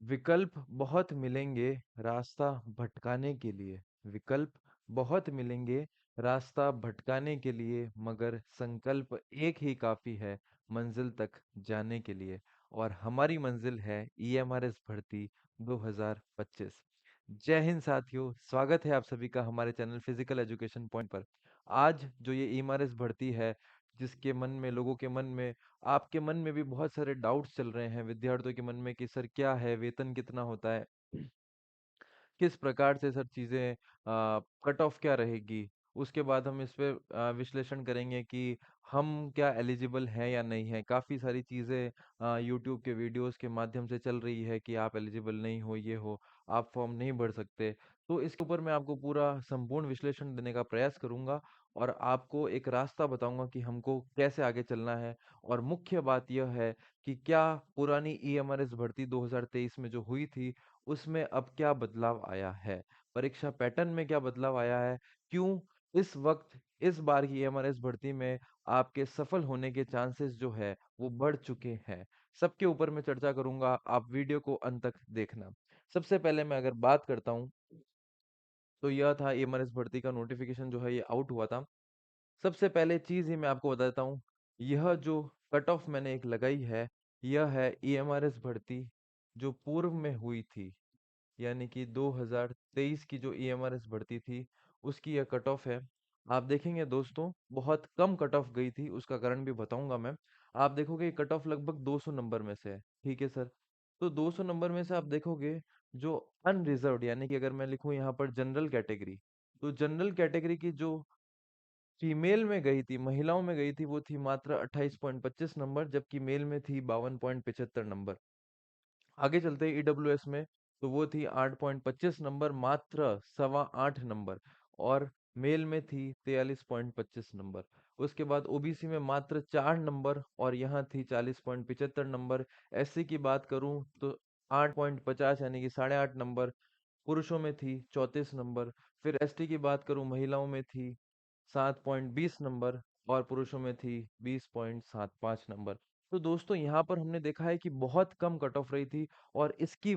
विकल्प बहुत मिलेंगे रास्ता भटकाने के लिए। विकल्प बहुत मिलेंगे रास्ता भटकाने के लिए, मगर संकल्प एक ही काफी है मंजिल तक जाने के लिए। और हमारी मंजिल है ईएमआरएस भर्ती 2025। जय हिंद साथियों, स्वागत है आप सभी का हमारे चैनल फिजिकल एजुकेशन पॉइंट पर। आज जो ये ईएमआरएस भर्ती है, जिसके मन में, लोगों के मन में, आपके मन में भी बहुत सारे डाउट्स चल रहे हैं विद्यार्थियों के मन में कि सर क्या है, वेतन कितना होता है, किस प्रकार से सब चीज़ें, कट ऑफ क्या रहेगी। उसके बाद हम इस पे विश्लेषण करेंगे कि हम क्या एलिजिबल हैं या नहीं हैं। काफ़ी सारी चीज़ें यूट्यूब के वीडियोस के माध्यम से चल रही है कि आप एलिजिबल नहीं हो, ये हो, आप फॉर्म नहीं भर सकते। तो इसके ऊपर मैं आपको पूरा संपूर्ण विश्लेषण देने का प्रयास करूंगा और आपको एक रास्ता बताऊंगा कि हमको कैसे आगे चलना है। और मुख्य बात यह है कि क्या पुरानी ईएमआरएस भर्ती 2023 में जो हुई थी, उसमें अब क्या बदलाव आया है, परीक्षा पैटर्न में क्या बदलाव आया है, क्यों इस वक्त इस बार की एमआरएस भर्ती में आपके सफल होने के चांसेस जो है वो बढ़ चुके हैं। सबके ऊपर मैं चर्चा करूंगा, आप वीडियो को अंत तक देखना। सबसे पहले मैं अगर बात करता हूं, तो यह था एमआरएस भर्ती का नोटिफिकेशन जो है ये आउट हुआ था। सबसे पहले चीज ही मैं आपको बता देता हूँ, यह जो कट ऑफ मैंने एक लगाई है, यह है ईएमआरएस भर्ती जो पूर्व में हुई थी, यानी कि 2023 की जो ईएमआरएस भर्ती थी, उसकी यह कट ऑफ है। आप देखेंगे दोस्तों, बहुत कम कट ऑफ गई थी, उसका कारण भी बताऊंगा मैं। आप देखोगे ये कट ऑफ लगभग 200 नंबर में से है। ठीक है सर, तो 200 नंबर में से आप देखोगे जो अनरिजर्व्ड, यानी कि अगर मैं लिखूं यहाँ पर जनरल कैटेगरी, तो जनरल कैटेगरी की जो फीमेल में गई थी, महिलाओं में गई थी, वो थी मात्र 28.25 नंबर, जबकि मेल में थी 52.75 नंबर। आगे चलते हैं ईडब्ल्यूएस में, तो वो थी 8.25 नंबर, मात्र 8.25 नंबर। और मेल में थी 43.25 नंबर। उसके बाद ओबीसी में मात्र 4 नंबर, और यहाँ थी 40.75 नंबर। एससी की बात करूं तो 8.50 यानी कि 8.5 नंबर, पुरुषों में थी 34 नंबर। फिर एसटी की बात करूं, महिलाओं में थी 7.20 नंबर, और पुरुषों में थी 20.75 नंबर। तो दोस्तों यहाँ पर हमने देखा है कि बहुत कम कट ऑफ रही थी। और इसकी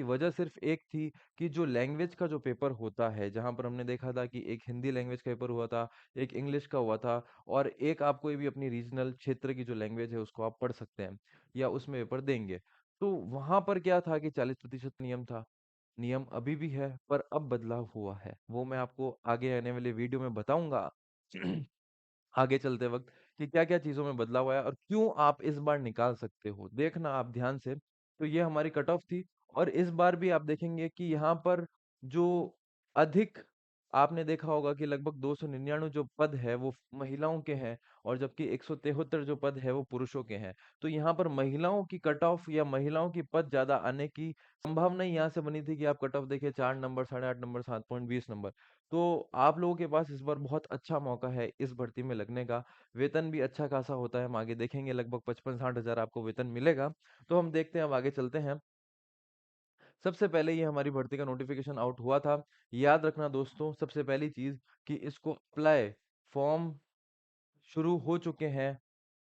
वजह सिर्फ एक थी कि जो लैंग्वेज का जो पेपर होता है, जहाँ पर हमने देखा था कि एक हिंदी लैंग्वेज का पेपर हुआ था, एक इंग्लिश का हुआ था, और एक आप कोई भी अपनी रीजनल क्षेत्र की जो लैंग्वेज है उसको आप पढ़ सकते हैं या उसमें पेपर देंगे। तो वहां पर क्या था कि 40% नियम था। नियम अभी भी है, पर अब बदलाव हुआ है, वो मैं आपको आगे आने वाले वीडियो में बताऊंगा। आगे चलते वक्त कि क्या क्या चीजों में बदलाव आया और क्यों आप इस बार निकाल सकते हो, देखना आप ध्यान से। तो ये हमारी कट ऑफ थी। और इस बार भी आप देखेंगे कि यहाँ पर जो अधिक, आपने देखा होगा कि लगभग 299 जो पद है वो महिलाओं के हैं, और जबकि 173 जो पद है वो पुरुषों के हैं। तो यहाँ पर महिलाओं की कट ऑफ या महिलाओं की पद ज्यादा आने की संभावना ही यहाँ से बनी थी कि आप कट ऑफ देखिए 4 नंबर, 8.5 नंबर, 7.20 नंबर। तो आप लोगों के पास इस बार बहुत अच्छा मौका है इस भर्ती में लगने का। वेतन भी अच्छा खासा होता है, हम आगे देखेंगे, लगभग 55-60 हजार आपको वेतन मिलेगा। तो हम देखते हैं, अब आगे चलते हैं। सबसे पहले ये हमारी भर्ती का नोटिफिकेशन आउट हुआ था। याद रखना दोस्तों, सबसे पहली चीज कि इसको अप्लाई, फॉर्म शुरू हो चुके हैं।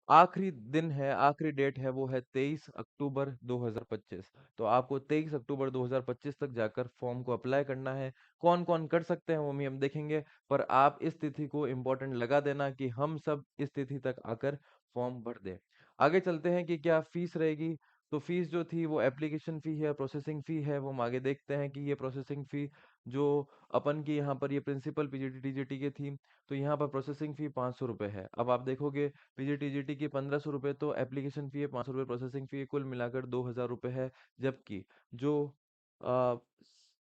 आखिरी दिन है, आखिरी डेट है, वो है 23 अक्टूबर 2025। तो आपको 23 अक्टूबर 2025 तक जाकर फॉर्म को अप्लाई करना है। कौन कौन कर सकते हैं वो भी हम देखेंगे, पर आप इस तिथि को इम्पोर्टेंट लगा देना कि हम सब इस तिथि तक आकर फॉर्म भर दें। आगे चलते हैं कि क्या फीस रहेगी। तो फीस जो थी वो एप्लीकेशन फी है, प्रोसेसिंग फी है, वो हम आगे देखते हैं कि ये प्रोसेसिंग फी जो अपन की यहाँ पर ये प्रिंसिपल पीजीटी टीजीटी की थी, तो यहाँ पर प्रोसेसिंग फी 500 रुपये है। अब आप देखोगे पीजीटीजीटी की 1500 रुपये, तो एप्लीकेशन फी है 500 रुपये, प्रोसेसिंग फी कुल मिलाकर 2000 रुपये है। जबकि जो अ,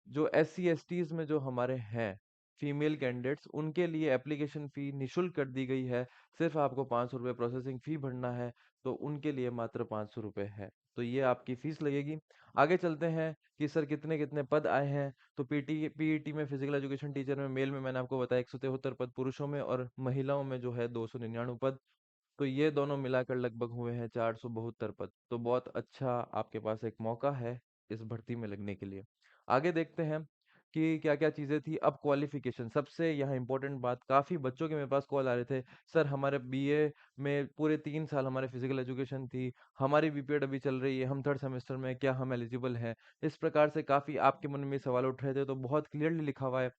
जो SC STs में जो हमारे हैं फीमेल कैंडिडेट्स, उनके लिए एप्लीकेशन फी निशुल्क कर दी गई है। सिर्फ आपको 500 रुपये प्रोसेसिंग फी भरना है, तो उनके लिए मात्र 500 रुपये है। तो ये आपकी फीस लगेगी। आगे चलते हैं कि सर कितने कितने पद आए हैं। तो पीईटी में, फिजिकल एजुकेशन टीचर में, मेल में मैंने आपको बताया 173 पद पुरुषों में, और महिलाओं में जो है 299 पद। तो ये दोनों मिलाकर लगभग हुए हैं 472 पद। तो बहुत अच्छा आपके पास एक मौका है इस भर्ती में लगने के लिए। आगे देखते हैं कि क्या-क्या चीज़ें थी। अब क्वालिफ़िकेशन सबसे यहाँ इम्पोर्टेंट बात, काफ़ी बच्चों के मेरे पास कॉल आ रहे थे, सर हमारे बीए में पूरे 3 साल हमारे फिज़िकल एजुकेशन थी, हमारी बीपीएड अभी चल रही है, हम 3rd सेमेस्टर में हैं, क्या हम एलिजिबल हैं? इस प्रकार से काफ़ी आपके मन में सवाल उठ रहे थे, तो बहुत क्लियरली लिखा हुआ है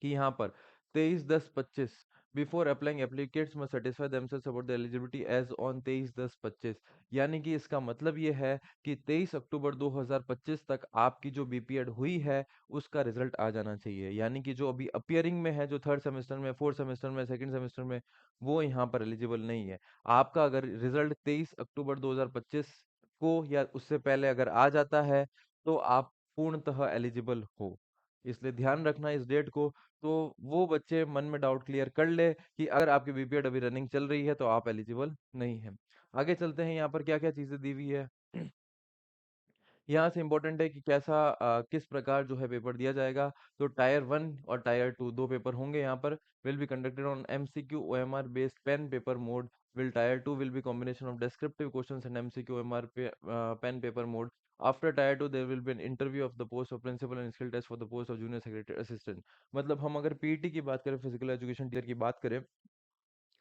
कि यहाँ पर 23/10/25 before applying applicants must satisfy themselves about the eligibility age on 23/10/25। यानी कि इसका मतलब ये है कि 23 अक्टूबर 2025 तक आपकी जो बीपीएड हुई है उसका रिजल्ट आ जाना चाहिए। यानी कि जो अभी अपियरिंग में है, जो 3rd सेमेस्टर में, 4th सेमेस्टर में, 2nd सेमेस्टर में, वो यहाँ पर एलिजिबल नहीं है। आपका अगर रिजल्ट 23 अक्टूबर 2025 को या उससे पहले अगर आ जाता है तो आप पूर्णतः एलिजिबल हो। इसलिए ध्यान रखना इस डेट को। तो वो बच्चे मन में डाउट क्लियर कर ले कि अगर आपकी बीपीएड अभी रनिंग चल रही है तो आप एलिजिबल नहीं है। आगे चलते हैं, यहाँ पर क्या-क्या चीज़ें दी हुई है। यहाँ से इम्पोर्टेंट है कि कैसा किस प्रकार जो है पेपर दिया जाएगा। तो टायर 1 और टायर 2 2 पेपर होंगे यहाँ पर। Will be conducted on MCQ OMR based pen paper mode. Will tier 2 will be combination of descriptive questions and MCQ OMR pen paper mode. After tier 2 there will be an interview of the post of principal and skill test for the post of junior secretary assistant. मतलब हम अगर PET की बात करें, physical education teacher की बात करें,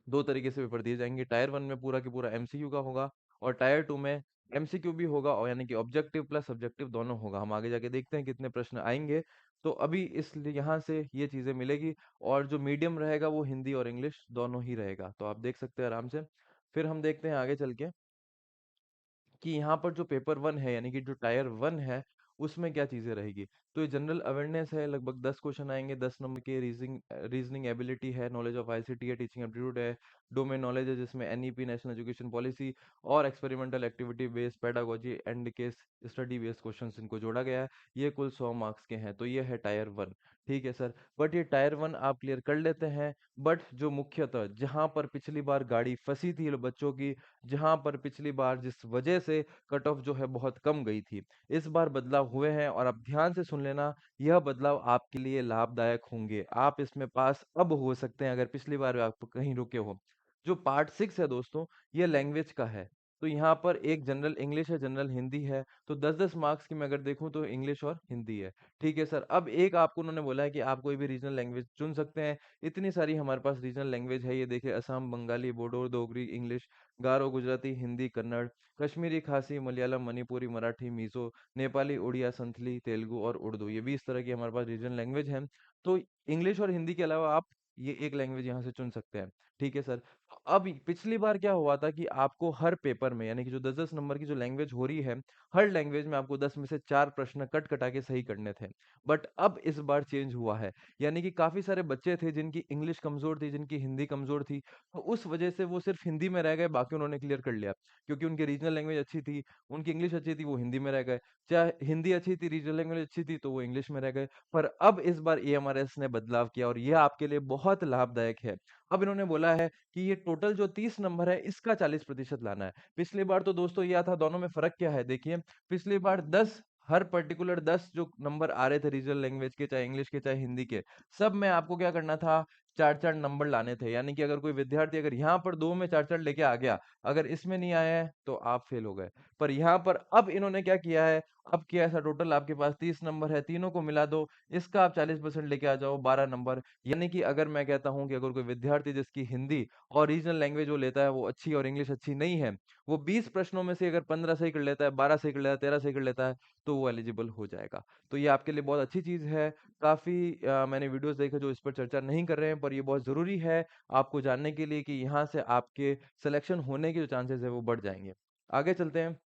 दो तरीके से पेपर दिए जाएंगे। टायर 1 में पूरा की पूरा एमसीक्यू का होगा और टायर 2 में एमसीक्यू भी होगा और यानी कि ऑब्जेक्टिव प्लस सब्जेक्टिव दोनों होगा। हम आगे जाके देखते हैं कितने प्रश्न आएंगे। तो अभी इसलिए यहाँ से ये चीजें मिलेगी और जो मीडियम रहेगा वो हिंदी और इंग्लिश दोनों ही रहेगा। तो आप देख सकते हैं आराम से। फिर हम देखते हैं आगे चल के कि यहाँ पर जो पेपर 1 है यानी कि जो टायर 1 है, उसमें क्या चीज़ें रहेगी। तो ये जनरल अवेयरनेस है, लगभग 10 क्वेश्चन आएँगे, 10 नंबर के। रीज़निंग एबिलिटी है, नॉलेज ऑफ आईसीटी है, टीचिंग एप्टीट्यूड है, डोमेन नॉलेज है जिसमें एनईपी नेशनल एजुकेशन पॉलिसी और experimental activity based pedagogy and case study based questions इनको जोड़ा गया है। ये कुल 100 मार्क्स के हैं, तो ये है टायर 1। ठीक है सर, बट ये टायर 1 आप क्लियर कर लेते हैं, बट जो मुख्यतः जहाँ पर पिछली बार गाड़ी फँसी थी बच्चों की, जहाँ पर पिछली बार जिस वजह से कट ऑफ जो है बहुत कम गई थी, इस बार बदलाव हुए हैं और आप ध्यान से सुन लेना, यह बदलाव आपके लिए लाभदायक होंगे। आप इसमें पास अब हो सकते हैं अगर पिछली बार आप कहीं रुके हो। जो पार्ट 6 है दोस्तों, ये लैंग्वेज का है। तो यहाँ पर एक जनरल इंग्लिश है, जनरल हिंदी है। तो 10-10 मार्क्स की मैं अगर देखूँ तो इंग्लिश और हिंदी है। ठीक है सर, अब एक आपको उन्होंने बोला है कि आप कोई भी रीजनल लैंग्वेज चुन सकते हैं। इतनी सारी हमारे पास रीजनल लैंग्वेज है, ये देखिए असम, बंगाली, बोडो, डोगरी, इंग्लिश, गारो, गुजराती, हिंदी, कन्नड़, कश्मीरी, खासी, मलयालम, मणिपुरी, मराठी, मिज़ो, नेपाली, उड़िया, संथली, तेलुगु और उर्दू। ये भी इस तरह की हमारे पास रीजनल लैंग्वेज हैं। तो इंग्लिश और हिंदी के अलावा आप ये एक लैंग्वेज यहाँ से चुन सकते हैं। ठीक है सर। अब पिछली बार क्या हुआ था कि आपको हर पेपर में यानी कि जो 10-10 नंबर की जो लैंग्वेज हो रही है, हर लैंग्वेज में आपको 10 में से 4 प्रश्न कट-कटा के सही करने थे। बट अब इस बार चेंज हुआ है। यानी कि काफ़ी सारे बच्चे थे जिनकी इंग्लिश कमज़ोर थी, जिनकी हिंदी कमज़ोर थी। तो उस वजह से वो सिर्फ हिंदी में रह गए, बाकी उन्होंने क्लियर कर लिया। क्योंकि उनकी रीजनल लैंग्वेज अच्छी थी, उनकी इंग्लिश अच्छी थी, वो हिंदी में रह गए। चाहे हिंदी अच्छी थी, रीजनल लैंग्वेज अच्छी थी, तो वो इंग्लिश में रह गए। पर अब इस बार एएमआरएस ने बदलाव किया और ये आपके लिए बहुत लाभदायक है। अब इन्होंने बोला है कि ये टोटल जो 30 नंबर है, इसका 40% लाना है। पिछली बार तो दोस्तों ये था, दोनों में फ़र्क क्या है देखिए, पिछली बार 10 हर पर्टिकुलर 10 जो नंबर आ रहे थे रीजनल लैंग्वेज के, चाहे इंग्लिश के, चाहे हिंदी के, सब में आपको क्या करना था, 4-4 नंबर लाने थे। यानी कि अगर कोई विद्यार्थी अगर यहाँ पर 2 में 4-4 लेके आ गया, अगर इसमें नहीं आया है, तो आप फेल हो गए। पर यहाँ पर अब इन्होंने क्या किया है, अब किया ऐसा, टोटल आपके पास 30 नंबर है, तीनों को मिला दो, इसका आप 40% लेके आ जाओ, 12 नंबर। यानी कि अगर मैं कहता हूँ कि अगर कोई विद्यार्थी जिसकी हिंदी और रीजनल लैंग्वेज वो लेता है वो अच्छी और इंग्लिश अच्छी नहीं है, वो 20 प्रश्नों में से अगर 15 सही कर लेता है, 12 सही कर लेता है, 13 सही कर लेता है, तो वो एलिजिबल हो जाएगा। तो ये आपके लिए बहुत अच्छी चीज़ है। काफ़ी मैंने वीडियोज़ देखे जो इस पर चर्चा नहीं कर रहे हैं, पर ये बहुत ज़रूरी है आपको जानने के लिए कि यहाँ से आपके सिलेक्शन होने के जो चांसेस है वो बढ़ जाएँगे। आगे चलते हैं।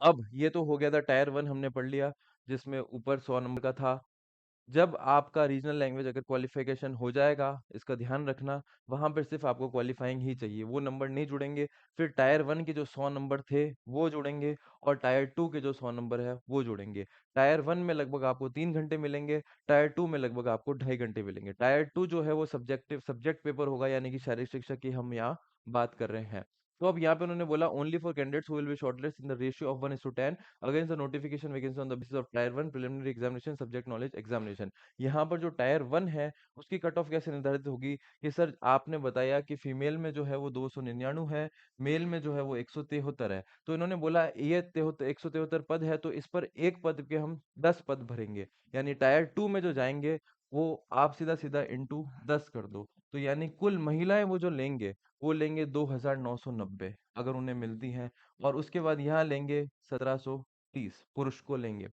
अब ये तो हो गया था टायर 1 हमने पढ़ लिया, जिसमें ऊपर 100 नंबर का था। जब आपका रीजनल लैंग्वेज अगर क्वालिफिकेशन हो जाएगा, इसका ध्यान रखना, वहाँ पर सिर्फ़ आपको क्वालीफाइंग ही चाहिए, वो नंबर नहीं जुड़ेंगे। फिर टायर 1 के जो 100 नंबर थे, वो जुड़ेंगे और टायर 2 के जो 100 नंबर है, वो जुड़ेंगे। टायर 1 में लगभग आपको 3 घंटे मिलेंगे, टायर 2 में लगभग आपको ढाई घंटे मिलेंगे। टायर 2 जो है वो सब्जेक्ट पेपर होगा, यानी कि शारीरिक शिक्षा की हम यहाँ बात कर रहे हैं। तो अब यहाँ पे उन्होंने बोला only for candidates who will be shortlist in the ratio of 1:10 against the notification vacancy on the basis of tyre 1 preliminary examination subject knowledge examination. यहाँ पर जो टायर 1 है उसकी कट ऑफ कैसे निर्धारित होगी कि सर आपने बताया कि फीमेल में जो है वो 299 है, मेल में जो है वो 173 है। तो इन्होंने बोला ये 173 पद है, तो इस पर एक पद के हम 10 पद भरेंगे। यानी टायर 2 में जो जाएंगे वो आप सीधा सीधा इंटू 10 कर दो, तो यानी कुल महिलाएं वो जो लेंगे वो लेंगे 2990 अगर उन्हें मिलती हैं, और उसके बाद यहाँ लेंगे 1730 पुरुष को लेंगे।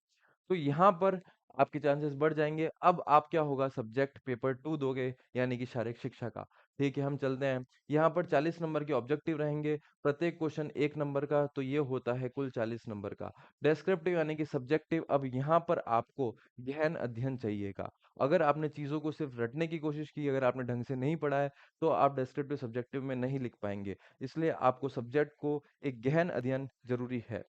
तो यहाँ पर आपके चांसेस बढ़ जाएंगे। अब आप क्या होगा, सब्जेक्ट पेपर 2 दोगे, यानी कि शारीरिक शिक्षा का। ठीक है, हम चलते हैं। यहाँ पर 40 नंबर के ऑब्जेक्टिव रहेंगे, प्रत्येक क्वेश्चन 1 नंबर का, तो ये होता है कुल 40 नंबर का। डेस्क्रिप्टिव यानी कि सब्जेक्टिव, अब यहाँ पर आपको गहन अध्ययन चाहिएगा। अगर आपने चीजों को सिर्फ रटने की कोशिश की, अगर आपने ढंग से नहीं पढ़ा है, तो आप डेस्क्रिप्टिव सब्जेक्टिव में नहीं लिख पाएंगे। इसलिए आपको सब्जेक्ट को एक गहन अध्ययन जरूरी है।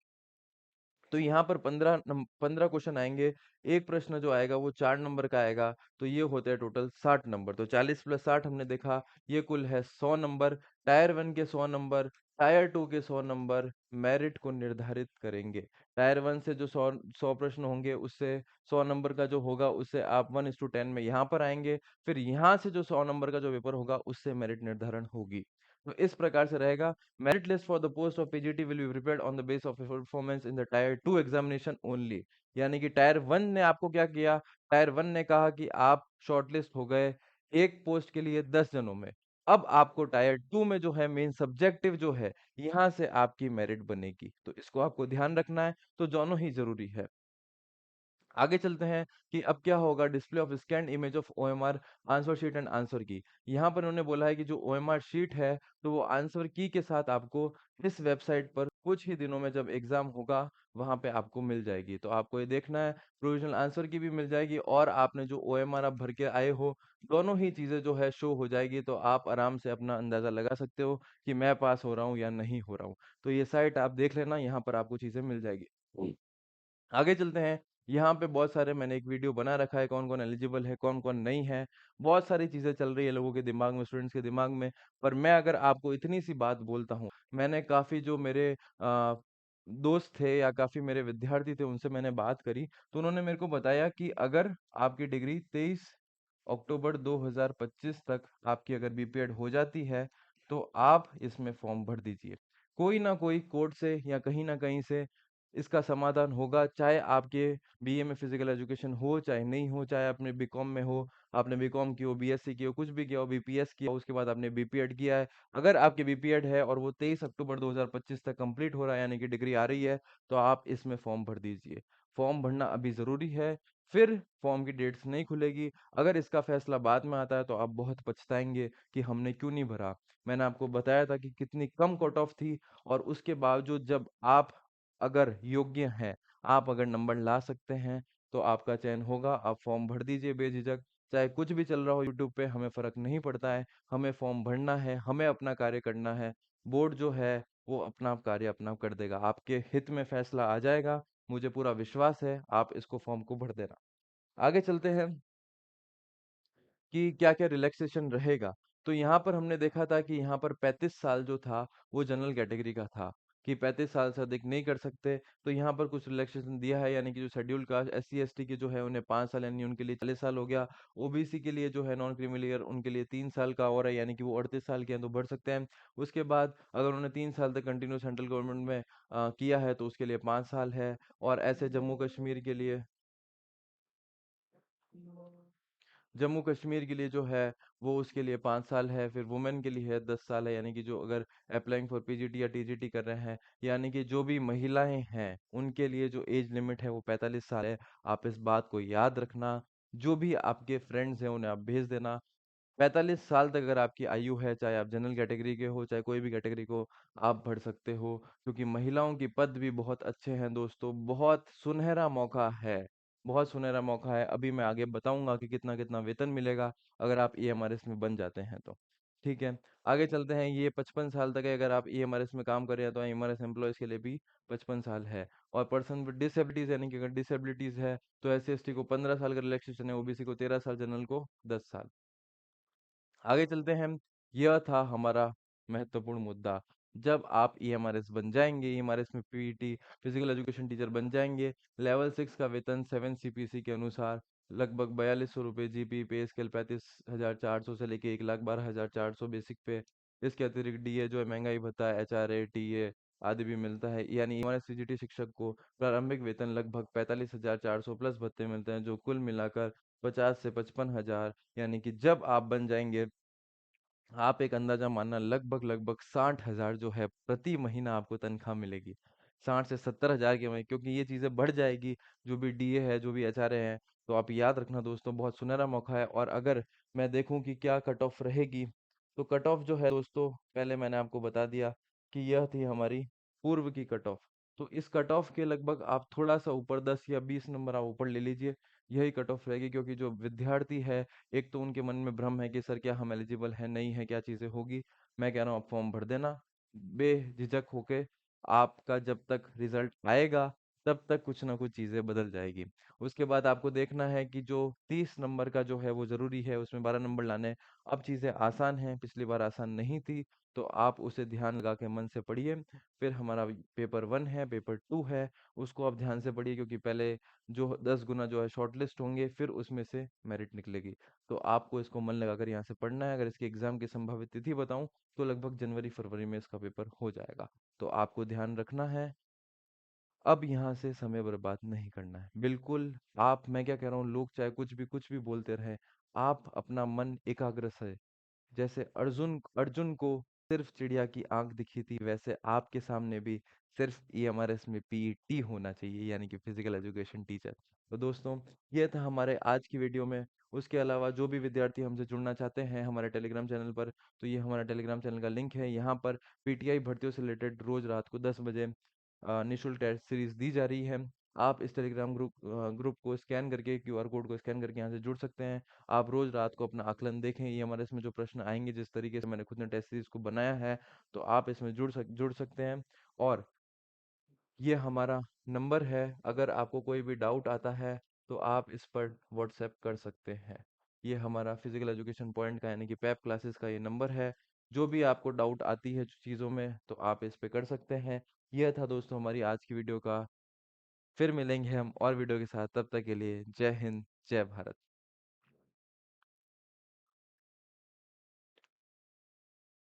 तो यहाँ पर 15 क्वेश्चन आएंगे। एक प्रश्न जो आएगा वो 4 नंबर का आएगा, तो ये होते हैं टोटल 60 नंबर। तो 40 प्लस 60 हमने देखा, ये कुल है 100 नंबर। टायर 1 के 100 नंबर, टायर 2 के 100 नंबर मेरिट को निर्धारित करेंगे। टायर 1 से जो 100 प्रश्न होंगे उससे 100 नंबर का जो होगा उससे आप 1:10 में यहाँ पर आएंगे। फिर यहाँ से जो 100 नंबर का जो पेपर होगा उससे मेरिट निर्धारण होगी। तो इस प्रकार से रहेगा। Merit list for the post of PGT will be prepared on the basis of your performance in the Tier 2 examination only। यानी कि टायर 1 ने आपको क्या किया, टायर 1 ने कहा कि आप शॉर्टलिस्ट हो गए एक पोस्ट के लिए 10 जनों में। अब आपको टायर 2 में जो है मेन सब्जेक्टिव जो है, यहाँ से आपकी मेरिट बनेगी, तो इसको आपको ध्यान रखना है। तो दोनों ही जरूरी है। आगे चलते हैं कि अब क्या होगा, display of scan image of OMR answer sheet and answer की। यहाँ पर उन्होंने बोला है कि जो ओएमआर शीट है, तो वो आंसर की के साथ आपको इस वेबसाइट पर कुछ ही दिनों में जब एग्जाम होगा वहां पे आपको मिल जाएगी। तो आपको ये देखना है, प्रोविजनल आंसर की भी मिल जाएगी और आपने जो ओएमआर आप भर के आए हो, दोनों ही चीजें जो है शो हो जाएगी। तो आप आराम से अपना अंदाजा लगा सकते हो कि मैं पास हो रहा हूँ या नहीं हो रहा हूँ। तो ये साइट आप देख लेना, यहाँ पर आपको चीजें मिल जाएगी। आगे चलते हैं। यहाँ पे बहुत सारे मैंने एक वीडियो बना रखा है, कौन कौन एलिजिबल है कौन कौन नहीं है। बहुत सारी चीजें चल रही है लोगों के दिमाग में, स्टूडेंट्स के दिमाग में। पर मैं अगर आपको इतनी सी बात बोलता हूँ, मैंने काफी जो मेरे दोस्त थे या काफी मेरे विद्यार्थी थे उनसे मैंने बात करी, तो उन्होंने मेरे को बताया कि अगर आपकी डिग्री 23 अक्टूबर 2025 तक आपकी अगर बीपीएड हो जाती है, तो आप इसमें फॉर्म भर दीजिए। कोई ना कोई कोर्ट से या कहीं ना कहीं से इसका समाधान होगा। चाहे आपके बीए में फिजिकल एजुकेशन हो चाहे नहीं हो, चाहे आपने बीकॉम में हो, आपने बीकॉम की हो, बीएससी की हो, कुछ भी किया हो, बीपीएस किया हो, उसके बाद आपने बीपीएड किया है। अगर आपके बीपीएड है और वो 23 अक्टूबर 2025 तक कंप्लीट हो रहा है, यानी कि डिग्री आ रही है, तो आप इसमें फॉर्म भर दीजिए। फॉर्म भरना अभी जरूरी है, फिर फॉर्म की डेट्स नहीं खुलेगी। अगर इसका फैसला बाद में आता है तो आप बहुत पछताएंगे कि हमने क्यों नहीं भरा। मैंने आपको बताया था कि कितनी कम कट ऑफ थी, और उसके बावजूद जब आप अगर योग्य हैं, आप अगर नंबर ला सकते हैं, तो आपका चयन होगा। आप फॉर्म भर दीजिए बेझिझक। चाहे कुछ भी चल रहा हो यूट्यूब पे, हमें फर्क नहीं पड़ता है। हमें फॉर्म भरना है, हमें अपना कार्य करना है। बोर्ड जो है वो अपना कार्य अपना कर देगा, आपके हित में फैसला आ जाएगा। मुझे पूरा विश्वास है, आप इसको फॉर्म को भर देना। आगे चलते हैं कि क्या-क्या रिलैक्सेशन रहेगा। तो यहाँ पर हमने देखा था कि यहाँ पर 35 साल जो था, वो जनरल कैटेगरी का था, कि 35 साल से अधिक नहीं कर सकते। तो यहाँ पर कुछ रिलैक्सेशन दिया है, यानी कि जो शेड्यूल कास्ट एससी एसटी के जो है उन्हें 5 साल, यानी उनके लिए 40 साल हो गया। ओबीसी के लिए जो है नॉन क्रीमी लेयर, उनके लिए 3 साल का और है, यानी कि वो 38 साल के हैं तो भर सकते हैं। उसके बाद अगर उन्होंने 3 साल तक कंटिन्यू सेंट्रल गवर्नमेंट में किया है तो उसके लिए 5 साल है। और ऐसे जम्मू कश्मीर के लिए, जम्मू कश्मीर के लिए जो है वो उसके लिए 5 साल है। फिर वुमेन के लिए है 10 साल है, यानी कि जो अगर अप्लाइंग फॉर पीजीटी या टीजीटी कर रहे हैं, यानी कि जो भी महिलाएं हैं उनके लिए जो एज लिमिट है वो 45 साल है। आप इस बात को याद रखना। जो भी आपके फ्रेंड्स हैं उन्हें आप भेज देना। 45 साल तक अगर आपकी आयु है, चाहे आप जनरल कैटेगरी के हो चाहे कोई भी कैटेगरी को, आप भर सकते हो। क्योंकि महिलाओं की पद भी बहुत अच्छे हैं दोस्तों, बहुत सुनहरा मौका है। बहुत सुनहरा मौका है। अभी मैं आगे बताऊंगा कि कितना कितना वेतन मिलेगा अगर आप ईएमआरएस में बन जाते हैं तो। ठीक है, आगे चलते हैं। ये 55 साल तक है अगर आप ईएमआरएस में काम कर रहे हैं, तो ईएमआरएस एम्प्लॉयज के लिए भी 55 साल है। और पर्सन विद डिसेबिलिटीज, यानी कि अगर डिसेबिलिटीज है तो एससी एसटी को 15 साल का रिलैक्सेशन है, ओबीसी को 13 साल, जनरल को 10 साल। आगे चलते हैं। यह था हमारा महत्वपूर्ण मुद्दा, जब आप ईएमआरएस बन जाएंगे, ईएमआरएस में पीईटी फिजिकल एजुकेशन टीचर बन जाएंगे, लेवल 6 का वेतन 7 सीपीसी के अनुसार लगभग 4200 रुपये, जीपी पे स्केल 35,400 से लेके 1,12,400 बेसिक पे। इसके अतिरिक्त डीए जो है, महंगाई भत्ता, एचआरए, टीए आदि भी मिलता है। यानी ईएमआरएस सीजीटी शिक्षक को प्रारंभिक वेतन लगभग 45,400 प्लस भत्ते मिलते हैं, जो कुल मिलाकर 50 से 55 हजार, यानी कि जब आप बन जाएंगे, आप एक अंदाजा मानना, लगभग लगभग 60 हजार जो है प्रति महीना आपको तनख्वाह मिलेगी। 60 से 70 हजार के महीने, क्योंकि ये चीजें बढ़ जाएगी, जो भी डीए है, जो भी एचआरए है। तो आप याद रखना दोस्तों, बहुत सुनहरा मौका है। और अगर मैं देखूं कि क्या कट ऑफ रहेगी, तो कट ऑफ जो है दोस्तों, पहले मैंने आपको बता दिया कि यह थी हमारी पूर्व की कट ऑफ। तो इस कट ऑफ के लगभग आप थोड़ा सा ऊपर 10 या 20 नंबर आप ऊपर ले लीजिए, यही कट ऑफ रहेगी। क्योंकि जो विद्यार्थी है, एक तो उनके मन में भ्रम है कि सर क्या हम एलिजिबल है, नहीं है, क्या चीज़ें होगी। मैं कह रहा हूँ आप फॉर्म भर देना बेझिझक होके। आपका जब तक रिजल्ट आएगा, तब तक कुछ ना कुछ चीज़ें बदल जाएगी। उसके बाद आपको देखना है कि जो 30 नंबर का जो है वो ज़रूरी है, उसमें 12 नंबर लाने हैं। अब चीज़ें आसान हैं, पिछली बार आसान नहीं थी, तो आप उसे ध्यान लगा के मन से पढ़िए। फिर हमारा पेपर 1 है, पेपर 2 है, उसको आप ध्यान से पढ़िए, क्योंकि पहले जो 10 गुना जो है शॉर्टलिस्ट होंगे, फिर उसमें से मेरिट निकलेगी। तो आपको इसको मन लगाकर यहाँ से पढ़ना है। अगर इसके एग्जाम की संभावित तिथि बताऊं, तो लगभग जनवरी फरवरी में इसका पेपर हो जाएगा। तो आपको ध्यान रखना है, अब यहाँ से समय बर्बाद नहीं करना है बिल्कुल। आप, मैं क्या कह रहा हूँ, लोग चाहे कुछ भी बोलते रहे, आप अपना मन एकाग्र से, जैसे अर्जुन अर्जुन को सिर्फ चिड़िया की आंख दिखी थी, वैसे आपके सामने भी सिर्फ ईएमआरएस में पीईटी होना चाहिए, यानी कि फिजिकल एजुकेशन टीचर। तो दोस्तों, ये था हमारे आज की वीडियो में। उसके अलावा जो भी विद्यार्थी हमसे जुड़ना चाहते हैं हमारे टेलीग्राम चैनल पर, तो ये हमारा टेलीग्राम चैनल का लिंक है। यहाँ पर पीटीआई भर्तियों से रिलेटेड रोज रात को 10 बजे निःशुल्क टेस्ट सीरीज दी जा रही है। आप इस टेलीग्राम ग्रुप को स्कैन करके, क्यूआर कोड को स्कैन करके यहाँ से जुड़ सकते हैं। आप रोज रात को अपना आकलन देखें, ये हमारे इसमें जो प्रश्न आएंगे, जिस तरीके से मैंने खुद ने टेस्ट सीरीज को बनाया है, तो आप इसमें जुड़ सकते हैं। और ये हमारा नंबर है, अगर आपको कोई भी डाउट आता है, तो आप इस पर व्हाट्सएप कर सकते हैं। ये हमारा फिजिकल एजुकेशन पॉइंट का, यानी कि पैप क्लासेस का ये नंबर है। जो भी आपको डाउट आती है चीज़ों में, तो आप इस पे कर सकते हैं। यह था दोस्तों हमारी आज की वीडियो का। फिर मिलेंगे हम और वीडियो के साथ, तब तक के लिए जय हिंद, जय भारत।